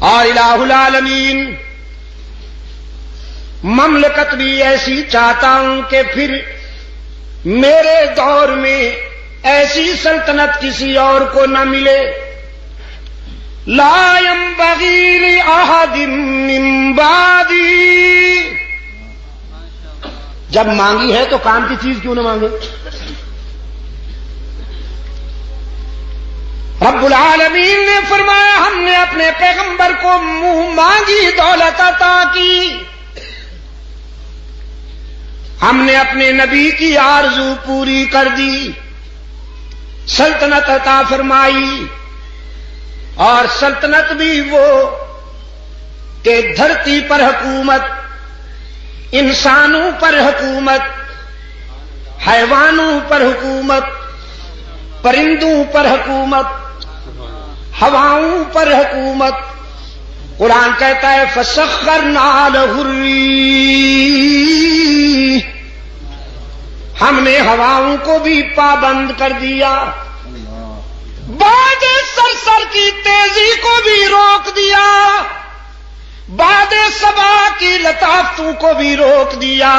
اور الہ العالمین مملکت بھی ایسی چاہتا ہوں کہ پھر میرے دور میں ایسی سلطنت کسی اور کو نہ ملے. لا ينبغي لأحد من بعدی. جب مانگی ہے تو کام کی چیز کیوں نہ مانگے؟ رب العالمین نے فرمایا ہم نے اپنے پیغمبر کو منہ مانگی دولت عطا کی، ہم نے اپنے نبی کی آرزو پوری کر دی، سلطنت عطا فرمائی. اور سلطنت بھی وہ کہ دھرتی پر حکومت، انسانوں پر حکومت، حیوانوں پر حکومت، پرندوں پر حکومت، ہواؤں پر حکومت. قرآن کہتا ہے فَسَخَّرْنَا لَهُ الرِّيحَ، ہم نے ہواؤں کو بھی پابند کر دیا، باد سرسر کی تیزی کو بھی روک دیا، باد صبا کی لطافتوں کو بھی روک دیا.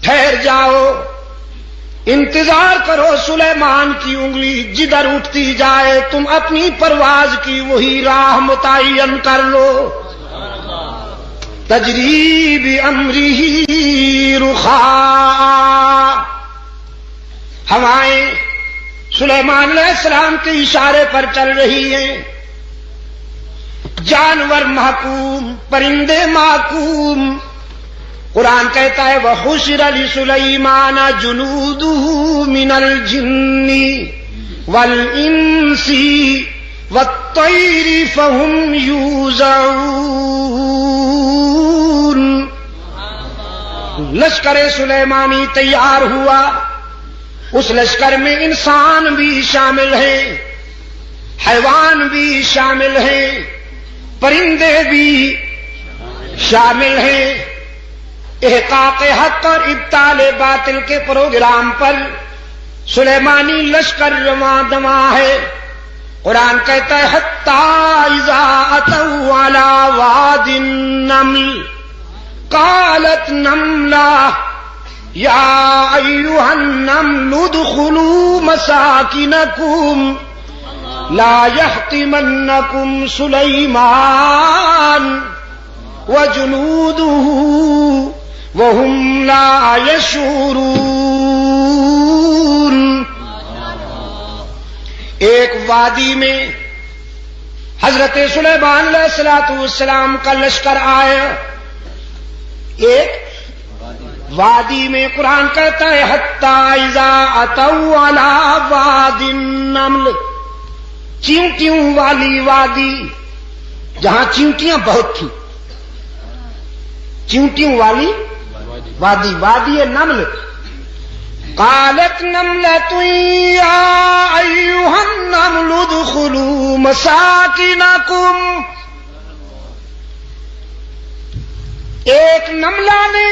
ٹھہر جاؤ، انتظار کرو سلیمان کی انگلی جدھر اٹھتی جائے تم اپنی پرواز کی وہی راہ متعین کر لو. تجری بامرہ رخاء، ہوائیں سلیمان علیہ السلام کے اشارے پر چل رہی ہیں. جانور محکوم، پرندے محکوم. قرآن کہتا ہے وَحُشِرَ لِسُلَيْمَانَ جُنُودُهُ مِنَ الْجِنِّ وَالْإِنسِ وَالطَّيْرِ فَهُمْ يُوزَعُونَ. لشکر سلیمانی تیار ہوا، اس لشکر میں انسان بھی شامل ہیں، حیوان بھی شامل ہیں، پرندے بھی شامل ہیں. احقاق حق اور ابطال باطل کے پروگرام پر سلیمانی لشکر رواں دواں ہے. قرآن کہتا ہے حتی اذا اتوا علی واد النمل قالت نملہ یا ایھا النمل ادخلوا مساکنکم لا یحطمنکم سلیمان وجنودہ وهم لا يشعرون. ایک وادی میں حضرت سلیمان علیہ السلام کا لشکر آیا. ایک وادی میں قرآن کہتا ہے حتی اذا اتوا علی واد النمل، چیونٹیوں والی وادی، جہاں چیونٹیاں بہت تھیں، چیونٹیوں والی وادی، وادی نمل. قالت نملۃ یا ایھا النمل ادخلوا مساکنکم. ایک نملہ نے،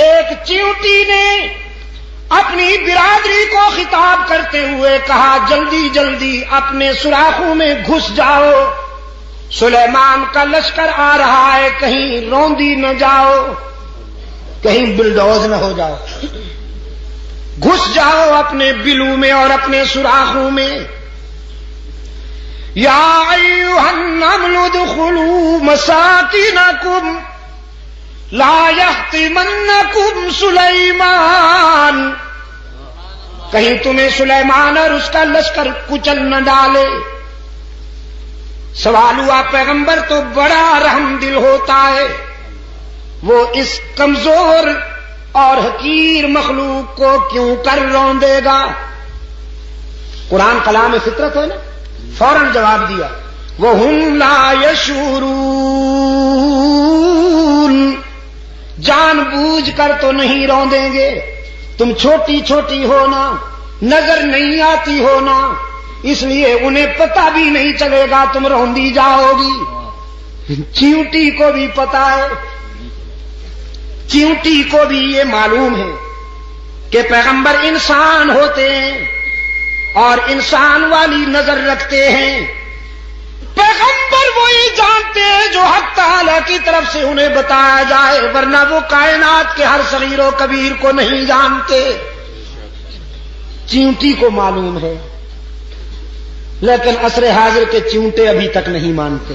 ایک چیونٹی نے اپنی برادری کو خطاب کرتے ہوئے کہا جلدی جلدی اپنے سوراخوں میں گھس جاؤ، سلیمان کا لشکر آ رہا ہے، کہیں روندی نہ جاؤ، کہیں بلڈوز نہ ہو جاؤ. گھس جاؤ اپنے بلوں میں اور اپنے سوراخوں میں. یا ایھا النمل ادخلوا مساکنکم لا یحطمنکم سلیمان، کہیں تمہیں سلیمان اور اس کا لشکر کچل نہ ڈالے. سوال ہوا پیغمبر تو بڑا رحم دل ہوتا ہے، وہ اس کمزور اور حقیر مخلوق کو کیوں کر روندے گا؟ قرآن کلام فطرت ہے نا، فوراً جواب دیا وَهُمْ لَا يَشْعُرُونَ. جان بوجھ کر تو نہیں روندیں گے، تم چھوٹی چھوٹی ہونا، نظر نہیں آتی ہونا، اس لیے انہیں پتہ بھی نہیں چلے گا تم روندی جاؤ گی. چیونٹی کو بھی پتا ہے، چیونٹی کو بھی یہ معلوم ہے کہ پیغمبر انسان ہوتے ہیں اور انسان والی نظر رکھتے ہیں. پیغمبر وہ تعالی کی طرف سے انہیں بتایا جائے، ورنہ وہ کائنات کے ہر صغیر و کبیر کو نہیں جانتے۔ چیونٹی کو معلوم ہے، لیکن عصر حاضر کے چیونٹے ابھی تک نہیں مانتے،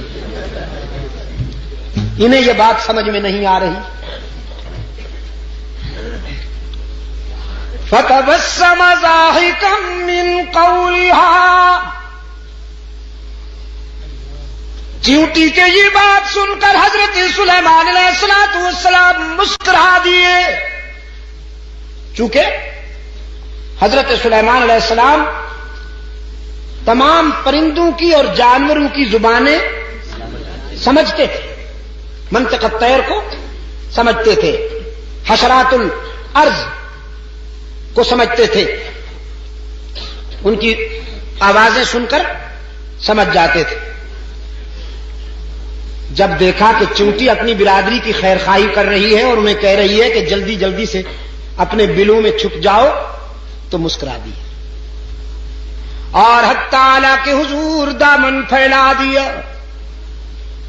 انہیں یہ بات سمجھ میں نہیں آ رہی۔ فَتَبَسَّمَ ضَاحِكًا مِّن قَوْلِهَا، چیونٹی کے یہ بات سن کر حضرت سلیمان علیہ السلام مسکرا دیے، چونکہ حضرت سلیمان علیہ السلام تمام پرندوں کی اور جانوروں کی زبانیں سمجھتے تھے، منطق الطیر کو سمجھتے تھے، حشرات الارض کو سمجھتے تھے، ان کی آوازیں سن کر سمجھ جاتے تھے۔ جب دیکھا کہ چیونٹی اپنی برادری کی خیر خواہی کر رہی ہے اور انہیں کہہ رہی ہے کہ جلدی جلدی سے اپنے بلوں میں چھپ جاؤ، تو مسکرا دی اور حق تعالی کے حضور دامن پھیلا دیا۔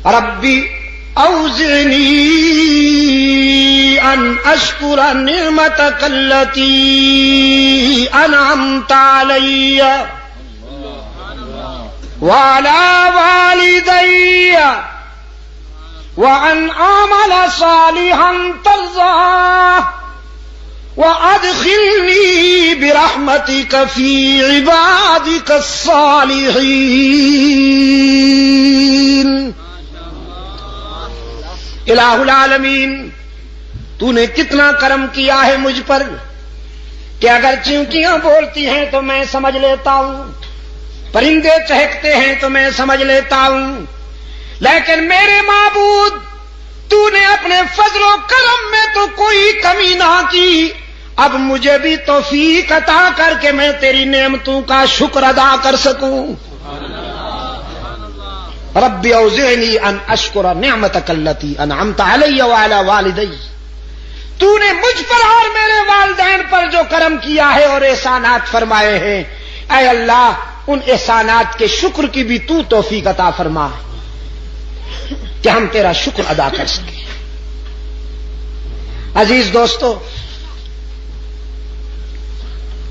ربی اوزعنی ان اشکر نعمتک التی انعمت علی وعلی والدی وان اعمل صالحا ترضاه وَأَدْخِلْنِي بِرَحْمَتِكَ فِي عِبَادِكَ الصَّالِحِينَ۔ الہ العالمین، تو نے کتنا کرم کیا ہے مجھ پر کہ اگر چیونٹیاں بولتی ہیں تو میں سمجھ لیتا ہوں، پرندے چہکتے ہیں تو میں سمجھ لیتا ہوں، لیکن میرے معبود تو نے اپنے فضل و کرم میں تو کوئی کمی نہ کی، اب مجھے بھی توفیق عطا کر کے میں تیری نعمتوں کا شکر ادا کر سکوں۔ رب اوزعنی ان اشکر نعمتک التی انعمت علی وعلی والدی، تو نے مجھ پر اور میرے والدین پر جو کرم کیا ہے اور احسانات فرمائے ہیں، اے اللہ ان احسانات کے شکر کی بھی تو توفیق عطا فرما کہ ہم تیرا شکر ادا کر سکیں۔ عزیز دوستو،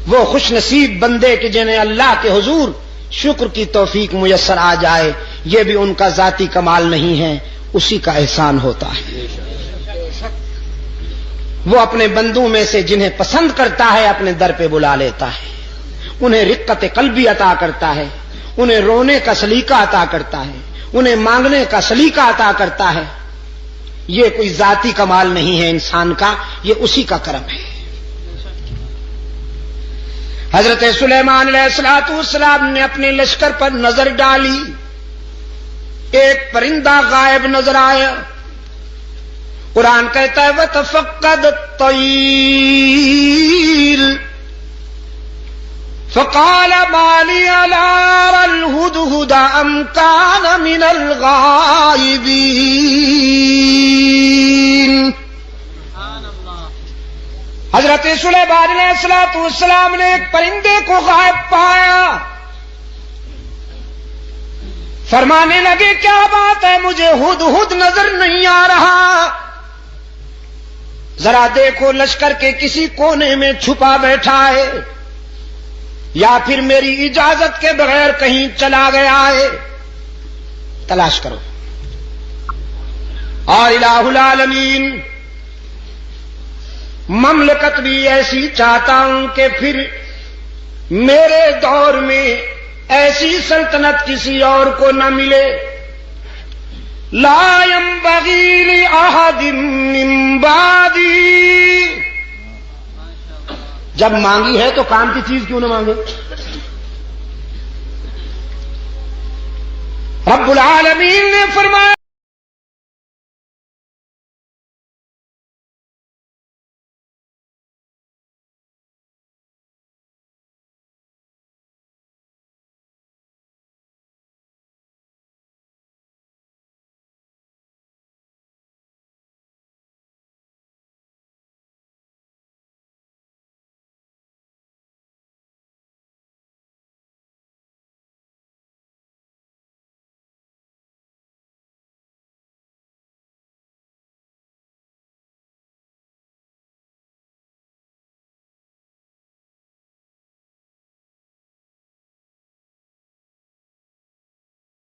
وہ خوش نصیب بندے کہ جنہیں اللہ کے حضور شکر کی توفیق میسر آ جائے، یہ بھی ان کا ذاتی کمال نہیں ہے، اسی کا احسان ہوتا ہے۔ وہ اپنے بندوں میں سے جنہیں پسند کرتا ہے اپنے در پہ بلا لیتا ہے، انہیں رقت قلبی عطا کرتا ہے، انہیں رونے کا سلیقہ عطا کرتا ہے، انہیں مانگنے کا سلیقہ عطا کرتا ہے۔ یہ کوئی ذاتی کمال نہیں ہے انسان کا، یہ اسی کا کرم ہے۔ حضرت سلیمان علیہ السلام نے اپنے لشکر پر نظر ڈالی، ایک پرندہ غائب نظر آیا۔ قرآن کہتا ہے وَتَفَقَّدَ الطَّيْرَ فَقَالَ مَا لِيَ لَا أَرَى الْهُدْهُدَ أَمْ كَانَ مِنَ الْغَائِبِينَ۔ حضرت سلیمان علیہ السلام نے ایک پرندے کو غائب پایا، فرمانے لگے کیا بات ہے، مجھے ہدہد نظر نہیں آ رہا، ذرا دیکھو لشکر کے کسی کونے میں چھپا بیٹھا ہے یا پھر میری اجازت کے بغیر کہیں چلا گیا ہے، تلاش کرو۔ اور الہ العالمین، مملکت بھی ایسی چاہتا ہوں کہ پھر میرے دور میں ایسی سلطنت کسی اور کو نہ ملے، لا ينبغي لأحد من بعدی۔ جب مانگی ہے تو کام کی چیز کیوں نہ مانگے؟ رب العالمین نے فرمایا